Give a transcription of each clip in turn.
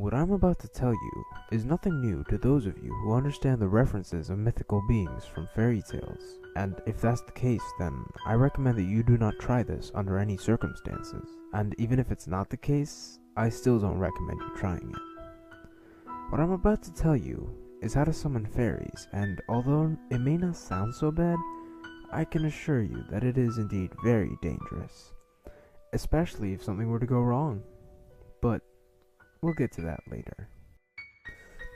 What I'm about to tell you is nothing new to those of you who understand the references of mythical beings from fairy tales, and if that's the case, then I recommend that you do not try this under any circumstances, and even if it's not the case, I still don't recommend you trying it. What I'm about to tell you is how to summon fairies, and although it may not sound so bad, I can assure you that it is indeed very dangerous, especially if something were to go wrong. But we'll get to that later.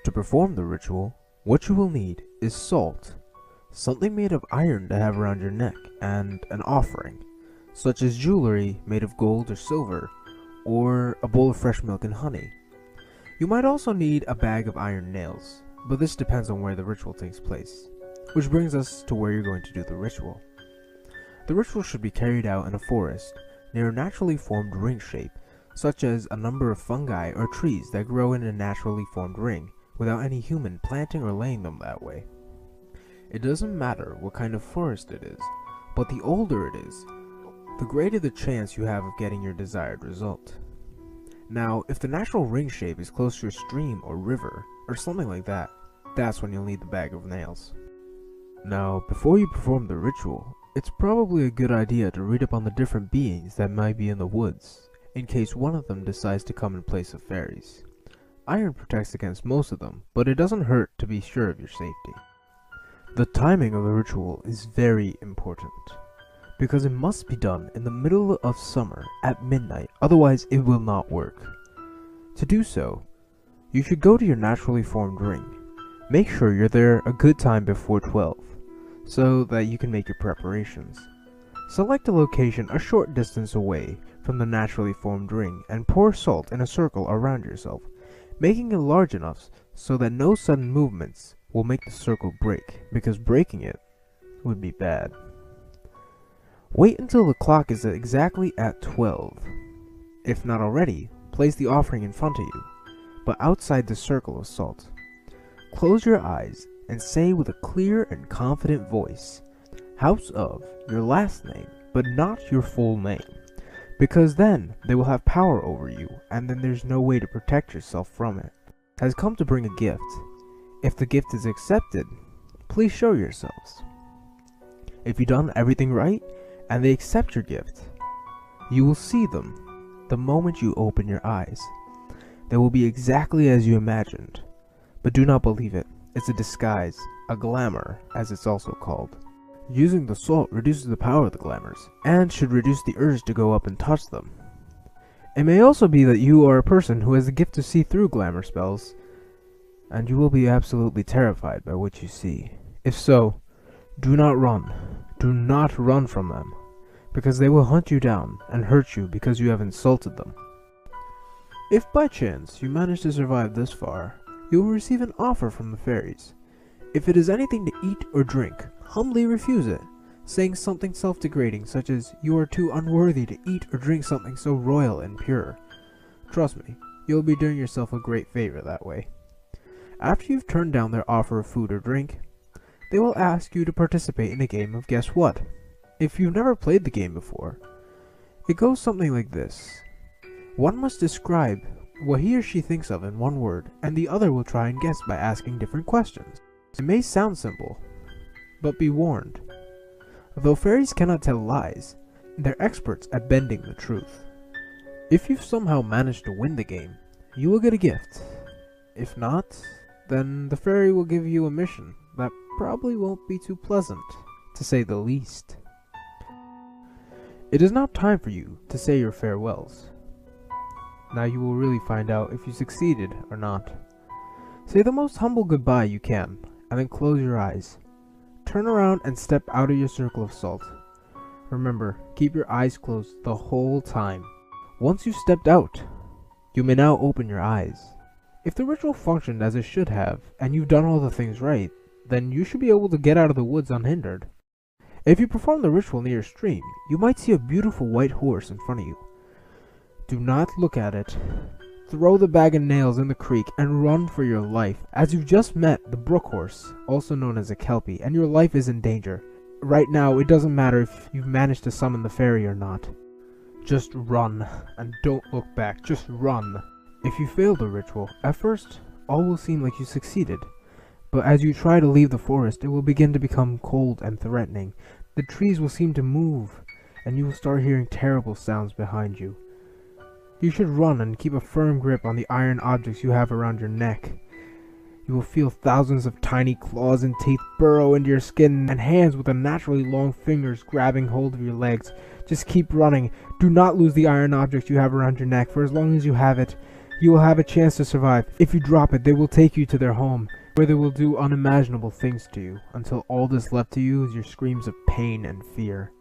To perform the ritual, what you will need is salt, something made of iron to have around your neck, and an offering, such as jewelry made of gold or silver, or a bowl of fresh milk and honey. You might also need a bag of iron nails, but this depends on where the ritual takes place, which brings us to where you're going to do the ritual. The ritual should be carried out in a forest, near a naturally formed ring shape, such as a number of fungi or trees that grow in a naturally formed ring, without any human planting or laying them that way. It doesn't matter what kind of forest it is, but the older it is, the greater the chance you have of getting your desired result. Now, if the natural ring shape is close to a stream or river, or something like that, that's when you'll need the bag of nails. Now, before you perform the ritual, it's probably a good idea to read up on the different beings that might be in the woods, in case one of them decides to come in place of fairies. Iron protects against most of them, but it doesn't hurt to be sure of your safety. The timing of the ritual is very important, because it must be done in the middle of summer at midnight, otherwise it will not work. To do so, you should go to your naturally formed ring. Make sure you're there a good time before 12, so that you can make your preparations. Select a location a short distance away from the naturally formed ring and pour salt in a circle around yourself, making it large enough so that no sudden movements will make the circle break, because breaking it would be bad. Wait until the clock is exactly at 12. If not already, place the offering in front of you, but outside the circle of salt. Close your eyes and say with a clear and confident voice, "House of," your last name, but not your full name, because then they will have power over you, and then there's no way to protect yourself from it. Has come to bring a gift. If the gift is accepted, please show yourselves. If you've done everything right, and they accept your gift, you will see them the moment you open your eyes. They will be exactly as you imagined, but do not believe it. It's a disguise, a glamour, as it's also called. Using the salt reduces the power of the glamours, and should reduce the urge to go up and touch them. It may also be that you are a person who has the gift to see through glamour spells, and you will be absolutely terrified by what you see. If so, do not run. Do not run from them, because they will hunt you down and hurt you because you have insulted them. If by chance you manage to survive this far, you will receive an offer from the fairies. If it is anything to eat or drink, humbly refuse it, saying something self-degrading such as, "You are too unworthy to eat or drink something so royal and pure." Trust me, you'll be doing yourself a great favor that way. After you've turned down their offer of food or drink, they will ask you to participate in a game of guess what. If you've never played the game before, it goes something like this. One must describe what he or she thinks of in one word, and the other will try and guess by asking different questions. It may sound simple, but be warned. Though fairies cannot tell lies, they're experts at bending the truth. If you've somehow managed to win the game, you will get a gift. If not, then the fairy will give you a mission that probably won't be too pleasant, to say the least. It is now time for you to say your farewells. Now you will really find out if you succeeded or not. Say the most humble goodbye you can, and then close your eyes. Turn around and step out of your circle of salt. Remember, keep your eyes closed the whole time. Once you've stepped out, you may now open your eyes. If the ritual functioned as it should have, and you've done all the things right, then you should be able to get out of the woods unhindered. If you perform the ritual near a stream, you might see a beautiful white horse in front of you. Do not look at it. Throw the bag of nails in the creek and run for your life, as you've just met the brook horse, also known as a kelpie, and your life is in danger. Right now, it doesn't matter if you've managed to summon the fairy or not. Just run, and don't look back, just run. If you fail the ritual, at first, all will seem like you succeeded. But as you try to leave the forest, it will begin to become cold and threatening. The trees will seem to move, and you will start hearing terrible sounds behind you. You should run and keep a firm grip on the iron objects you have around your neck. You will feel thousands of tiny claws and teeth burrow into your skin, and hands with unnaturally long fingers grabbing hold of your legs. Just keep running. Do not lose the iron object you have around your neck, for as long as you have it, you will have a chance to survive. If you drop it, they will take you to their home, where they will do unimaginable things to you, until all that's left to you is your screams of pain and fear.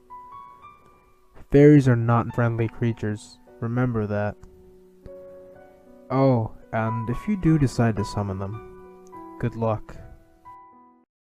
Fairies are not friendly creatures. Remember that. Oh, and if you do decide to summon them, good luck.